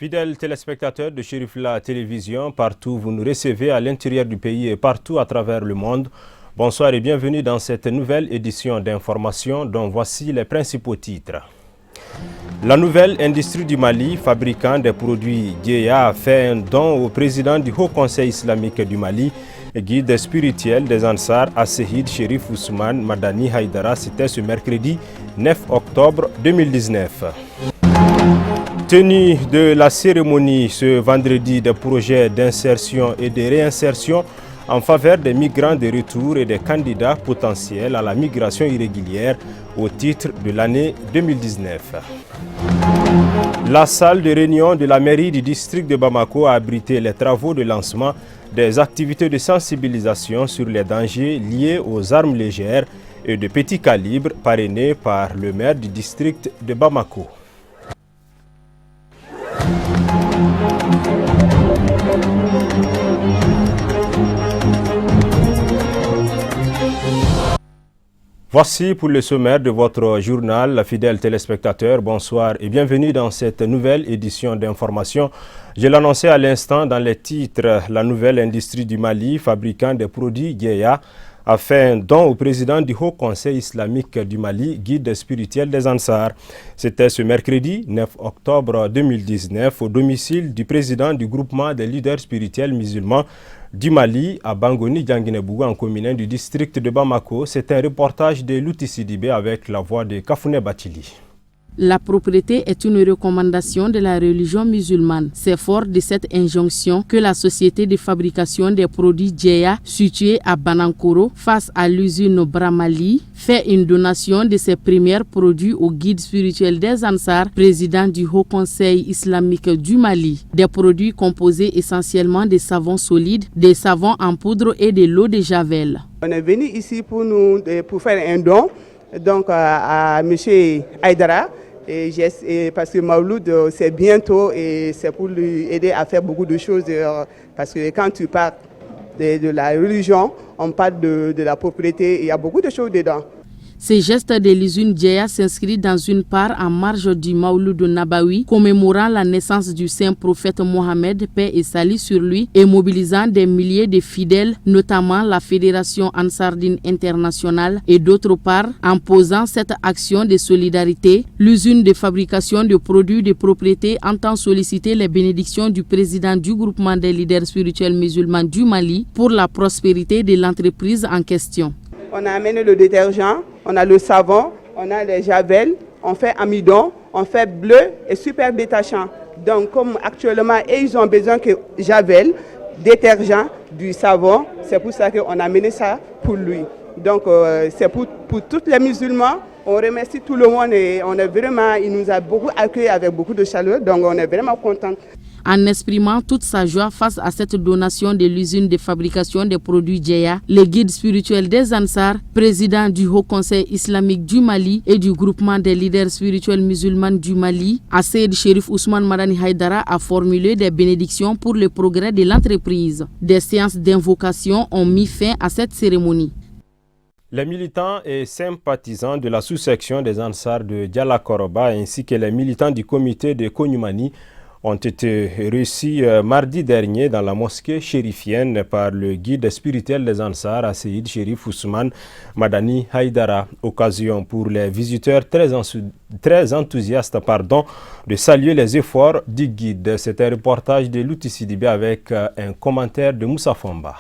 Fidèles téléspectateurs de Chérif La Télévision, partout vous nous recevez à l'intérieur du pays et partout à travers le monde. Bonsoir et bienvenue dans cette nouvelle édition d'information dont voici les principaux titres. La nouvelle industrie du Mali, fabricant des produits Djeya, a fait un don au président du Haut Conseil islamique du Mali, guide spirituel des Ansar, Assehid Chérif Ousmane Madani Haïdara. C'était ce mercredi 9 octobre 2019. Tenue de la cérémonie ce vendredi des projets d'insertion et de réinsertion en faveur des migrants de retour et des candidats potentiels à la migration irrégulière au titre de l'année 2019. La salle de réunion de la mairie du district de Bamako a abrité les travaux de lancement des activités de sensibilisation sur les dangers liés aux armes légères et de petit calibre parrainées par le maire du district de Bamako. Voici pour le sommaire de votre journal, fidèles téléspectateurs, bonsoir et bienvenue dans cette nouvelle édition d'information. Je l'annonçais à l'instant dans les titres, la nouvelle industrie du Mali, fabricant des produits Djeya, a fait un don au président du Haut Conseil islamique du Mali, guide spirituel des Ansar. C'était ce mercredi 9 octobre 2019 au domicile du président du groupement des leaders spirituels musulmans du Mali à Bangoni Djanguinebougou en commune du district de Bamako. C'est un reportage de Louti Sidibé avec la voix de Kafouné Batili. La propriété est une recommandation de la religion musulmane. C'est fort de cette injonction que la société de fabrication des produits Djeya, située à Banankoro, face à l'usine Bramali, fait une donation de ses premiers produits au guide spirituel des Ansar, président du Haut Conseil islamique du Mali. Des produits composés essentiellement de savons solides, des savons en poudre et de l'eau de Javel. On est venu ici pour faire un don donc à M. Haïdara. Parce que Mawloud, c'est bientôt et c'est pour lui aider à faire beaucoup de choses. Parce que quand tu parles de la religion, on parle de la propriété, il y a beaucoup de choses dedans. Ces gestes de l'usine Djeya s'inscrivent dans une part en marge du Mawloud Nabawi, commémorant la naissance du saint prophète Mohammed, paix et salut sur lui, et mobilisant des milliers de fidèles, notamment la Fédération Ansardine Internationale, et d'autre part, en posant cette action de solidarité, l'usine de fabrication de produits de propriété entend solliciter les bénédictions du président du groupement des leaders spirituels musulmans du Mali pour la prospérité de l'entreprise en question. On a amené le détergent, on a le savon, on a les javels, on fait amidon, on fait bleu et super détachant. Donc comme actuellement, ils ont besoin que javel, détergent, du savon, c'est pour ça qu'on a amené ça pour lui. Donc c'est pour tous les musulmans. On remercie tout le monde et il nous a beaucoup accueillis avec beaucoup de chaleur, donc on est vraiment contents. En exprimant toute sa joie face à cette donation de l'usine de fabrication des produits Djeya, le guide spirituel des Ansar, président du Haut Conseil islamique du Mali et du groupement des leaders spirituels musulmans du Mali, Assehid Chérif Ousmane Madani Haïdara, a formulé des bénédictions pour le progrès de l'entreprise. Des séances d'invocation ont mis fin à cette cérémonie. Les militants et sympathisants de la sous-section des Ansar de Dialakoroba ainsi que les militants du comité de Konyumani ont été reçus mardi dernier dans la mosquée chérifienne par le guide spirituel des Ansar, Assehid Chérif Ousmane Madani Haïdara. Occasion pour les visiteurs très enthousiastes de saluer les efforts du guide. C'est un reportage de Louti Sidibé avec un commentaire de Moussa Famba.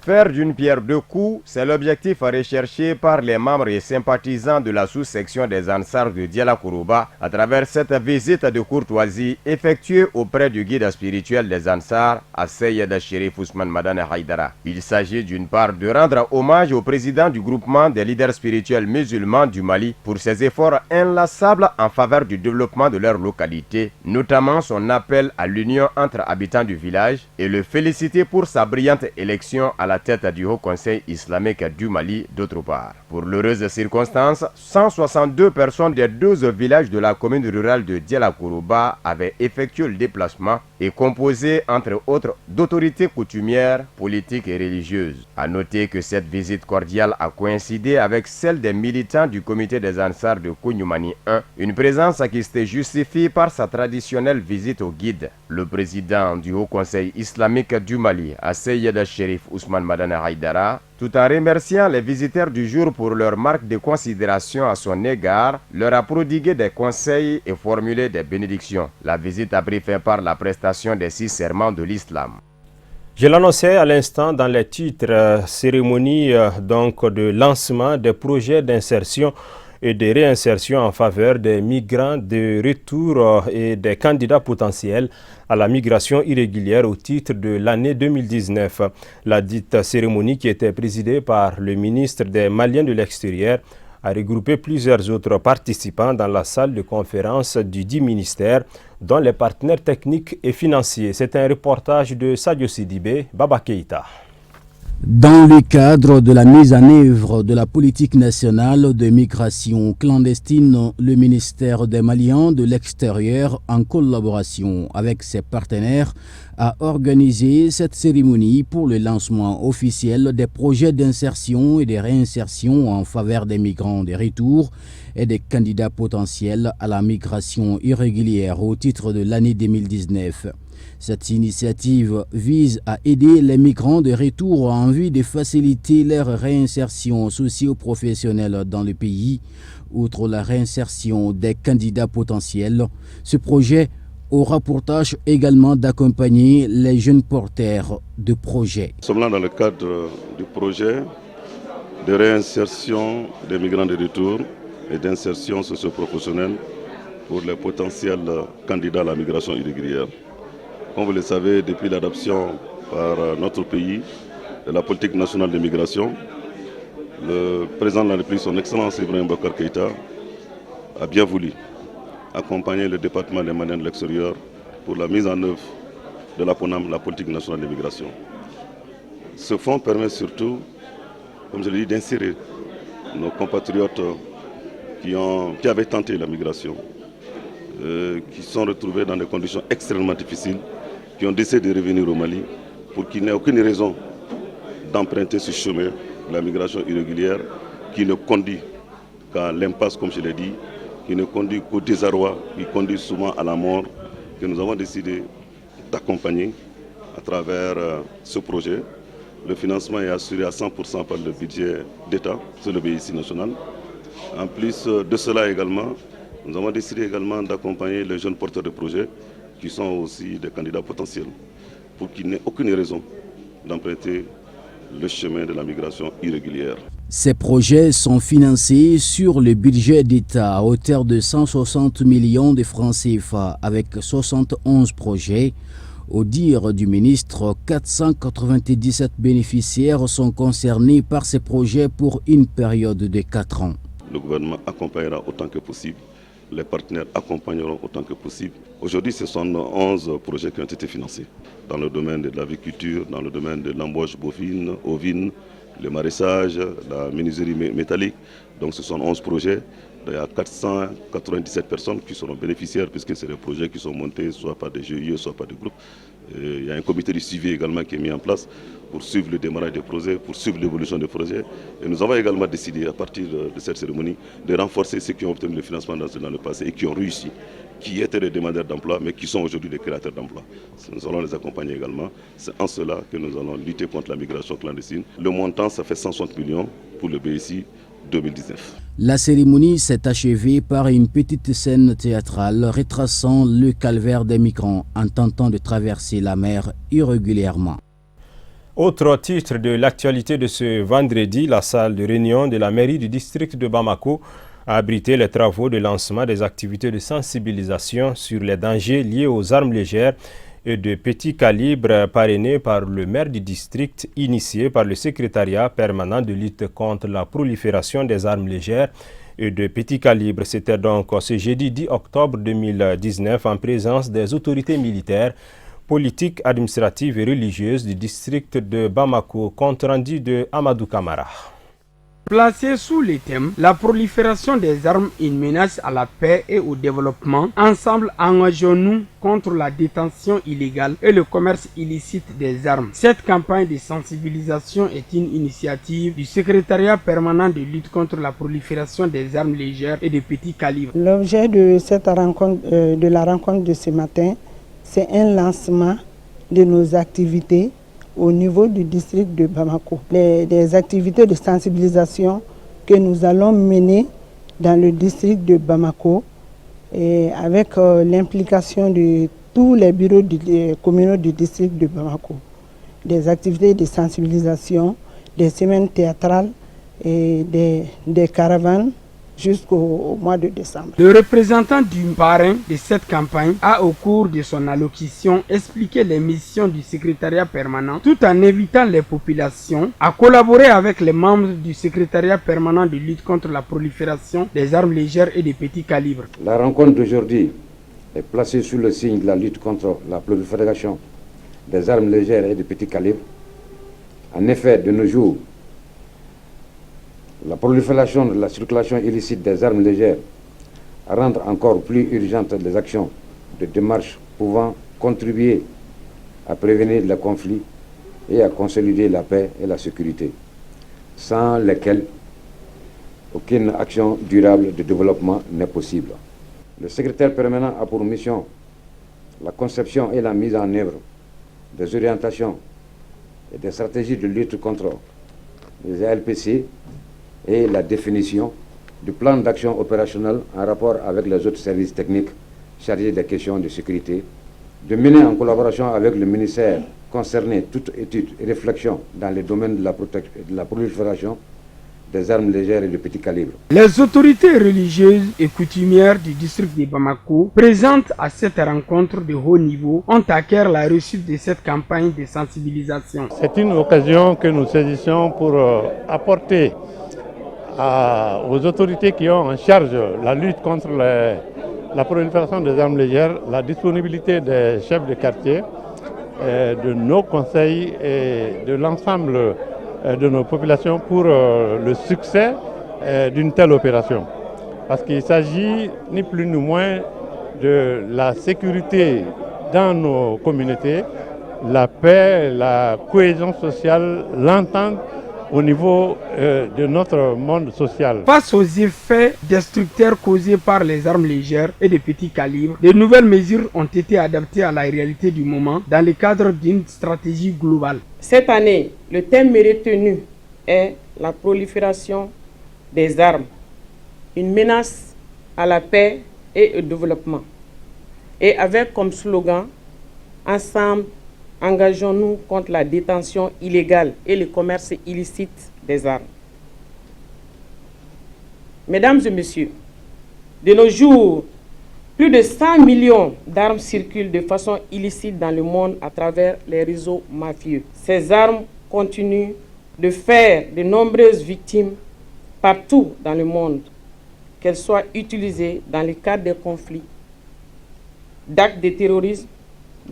Faire d'une pierre deux coups, c'est l'objectif recherché par les membres et sympathisants de la sous-section des Ansar de Dialakoroba à travers cette visite de courtoisie effectuée auprès du guide spirituel des Ansar, Assehid Chérif Ousmane Madani Haïdara. Il s'agit d'une part de rendre hommage au président du groupement des leaders spirituels musulmans du Mali pour ses efforts inlassables en faveur du développement de leur localité, notamment son appel à l'union entre habitants du village, et le féliciter pour sa brillante élection à la tête du Haut Conseil islamique du Mali d'autre part. Pour l'heureuse circonstance, 162 personnes des 12 villages de la commune rurale de Diala-Kourouba avaient effectué le déplacement et composé entre autres d'autorités coutumières, politiques et religieuses. A noter que cette visite cordiale a coïncidé avec celle des militants du comité des Ansars de Kounoumani 1, une présence qui se justifie par sa traditionnelle visite au guide. Le président du Haut Conseil islamique du Mali, Seyed Chérif Ousmane Madana Haïdara, tout en remerciant les visiteurs du jour pour leur marque de considération à son égard, leur a prodigué des conseils et formulé des bénédictions. La visite a pris fin par la prestation des 6 serments de l'islam. Je l'annonçais à l'instant dans les titres, cérémonie de lancement des projets d'insertion et de réinsertion en faveur des migrants de retour et des candidats potentiels à la migration irrégulière au titre de l'année 2019. La dite cérémonie, qui était présidée par le ministre des Maliens de l'extérieur, a regroupé plusieurs autres participants dans la salle de conférence du dit ministère, dont les partenaires techniques et financiers. C'est un reportage de Sadio Sidibé, Baba Keïta. Dans le cadre de la mise en œuvre de la politique nationale de migration clandestine, le ministère des Maliens de l'extérieur, en collaboration avec ses partenaires, a organisé cette cérémonie pour le lancement officiel des projets d'insertion et de réinsertion en faveur des migrants de retour et des candidats potentiels à la migration irrégulière au titre de l'année 2019. Cette initiative vise à aider les migrants de retour en vue de faciliter leur réinsertion socio-professionnelle dans le pays. Outre la réinsertion des candidats potentiels, ce projet aura pour tâche également d'accompagner les jeunes porteurs de projets. Nous sommes là dans le cadre du projet de réinsertion des migrants de retour et d'insertion socio-professionnelle pour les potentiels candidats à la migration irrégulière. Comme vous le savez, depuis l'adoption par notre pays de la politique nationale de migration, le président de la République, son Excellence Ibrahim Boubacar Keïta, a bien voulu accompagner le département des Maliens de l'extérieur pour la mise en œuvre de la PONAM, la politique nationale de migration. Ce fonds permet surtout, comme je l'ai dit, d'insérer nos compatriotes qui avaient tenté la migration, qui sont retrouvés dans des conditions extrêmement difficiles, qui ont décidé de revenir au Mali pour qu'il n'y ait aucune raison d'emprunter ce chemin de la migration irrégulière qui ne conduit qu'à l'impasse, comme je l'ai dit, qui ne conduit qu'au désarroi, qui conduit souvent à la mort, que nous avons décidé d'accompagner à travers ce projet. Le financement est assuré à 100% par le budget d'État, c'est le BIC national. En plus de cela également, nous avons décidé également d'accompagner les jeunes porteurs de projets qui sont aussi des candidats potentiels pour qu'il n'y ait aucune raison d'emprunter le chemin de la migration irrégulière. Ces projets sont financés sur le budget d'État à hauteur de 160 millions de francs CFA avec 71 projets. Au dire du ministre, 497 bénéficiaires sont concernés par ces projets pour une période de 4 ans. Le gouvernement accompagnera autant que possible. Les partenaires accompagneront autant que possible. Aujourd'hui, ce sont 11 projets qui ont été financés dans le domaine de l'aviculture, dans le domaine de l'embauche bovine, ovine, le maraîchage, la menuiserie métallique. Donc ce sont 11 projets. Il y a 497 personnes qui seront bénéficiaires puisque c'est des projets qui sont montés soit par des GIE, soit par des groupes. Et il y a un comité de suivi également qui est mis en place pour suivre le démarrage des projets, pour suivre l'évolution des projets. Et nous avons également décidé à partir de cette cérémonie de renforcer ceux qui ont obtenu le financement dans le passé et qui ont réussi, qui étaient des demandeurs d'emploi mais qui sont aujourd'hui des créateurs d'emploi. Nous allons les accompagner également. C'est en cela que nous allons lutter contre la migration clandestine. Le montant, ça fait 160 millions pour le BSI 2019. La cérémonie s'est achevée par une petite scène théâtrale retraçant le calvaire des migrants en tentant de traverser la mer irrégulièrement. Autre titre de l'actualité de ce vendredi, la salle de réunion de la mairie du district de Bamako a abrité les travaux de lancement des activités de sensibilisation sur les dangers liés aux armes légères et de petit calibre parrainées par le maire du district, initié par le secrétariat permanent de lutte contre la prolifération des armes légères et de petit calibre. C'était donc ce jeudi 10 octobre 2019 en présence des autorités militaires politique, administrative et religieuse du district de Bamako, compte rendu de Amadou Kamara. Placé sous le thème « La prolifération des armes, une menace à la paix et au développement », ensemble engageons-nous contre la détention illégale et le commerce illicite des armes. Cette campagne de sensibilisation est une initiative du secrétariat permanent de lutte contre la prolifération des armes légères et de petits calibres. L'objet de cette rencontre, de la rencontre de ce matin, c'est un lancement de nos activités au niveau du district de Bamako. Des activités de sensibilisation que nous allons mener dans le district de Bamako et avec l'implication de tous les bureaux communaux du district de Bamako. Des activités de sensibilisation, des semaines théâtrales et des caravanes jusqu'au mois de décembre. Le représentant du parrain de cette campagne a au cours de son allocution expliqué les missions du secrétariat permanent tout en invitant les populations à collaborer avec les membres du secrétariat permanent de lutte contre la prolifération des armes légères et des petits calibres. La rencontre d'aujourd'hui est placée sous le signe de la lutte contre la prolifération des armes légères et des petits calibres. En effet, de nos jours, la prolifération de la circulation illicite des armes légères rend encore plus urgentes les actions de démarche pouvant contribuer à prévenir les conflits et à consolider la paix et la sécurité, sans lesquelles aucune action durable de développement n'est possible. Le secrétaire permanent a pour mission la conception et la mise en œuvre des orientations et des stratégies de lutte contre les ALPC et la définition du plan d'action opérationnel en rapport avec les autres services techniques chargés des questions de sécurité, de mener en collaboration avec le ministère concerné toute étude et réflexion dans les domaines de la prolifération des armes légères et de petits calibres. Les autorités religieuses et coutumières du district de Bamako, présentes à cette rencontre de haut niveau, ont acquis la réussite de cette campagne de sensibilisation. C'est une occasion que nous saisissons pour apporter aux autorités qui ont en charge la lutte contre la prolifération des armes légères, la disponibilité des chefs de quartier, de nos conseils et de l'ensemble de nos populations pour le succès d'une telle opération. Parce qu'il s'agit ni plus ni moins de la sécurité dans nos communautés, la paix, la cohésion sociale, l'entente au niveau de notre monde social. Face aux effets destructeurs causés par les armes légères et de petits calibres, de nouvelles mesures ont été adaptées à la réalité du moment dans le cadre d'une stratégie globale. Cette année, le thème retenu est la prolifération des armes, une menace à la paix et au développement. Et avec comme slogan, ensemble, engageons-nous contre la détention illégale et le commerce illicite des armes. Mesdames et messieurs, de nos jours, plus de 100 millions d'armes circulent de façon illicite dans le monde à travers les réseaux mafieux. Ces armes continuent de faire de nombreuses victimes partout dans le monde, qu'elles soient utilisées dans le cadre des conflits, d'actes de terrorisme,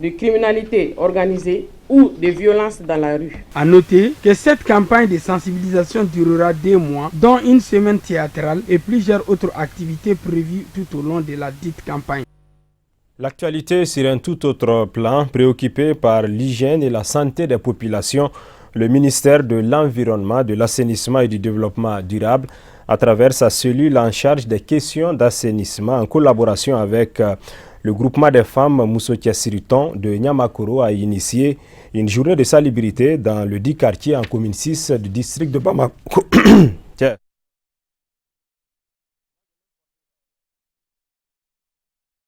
de criminalité organisée ou de violences dans la rue. À noter que cette campagne de sensibilisation durera 2 mois, dont une semaine théâtrale et plusieurs autres activités prévues tout au long de la dite campagne. L'actualité sur un tout autre plan, préoccupé par l'hygiène et la santé des populations, le ministère de l'Environnement, de l'Assainissement et du Développement durable, à travers sa cellule en charge des questions d'assainissement, en collaboration avec le groupement des femmes Moussokia Siriton de Niamakoro, a initié une journée de salubrité dans le 10 quartier en commune 6 du district de Bamako.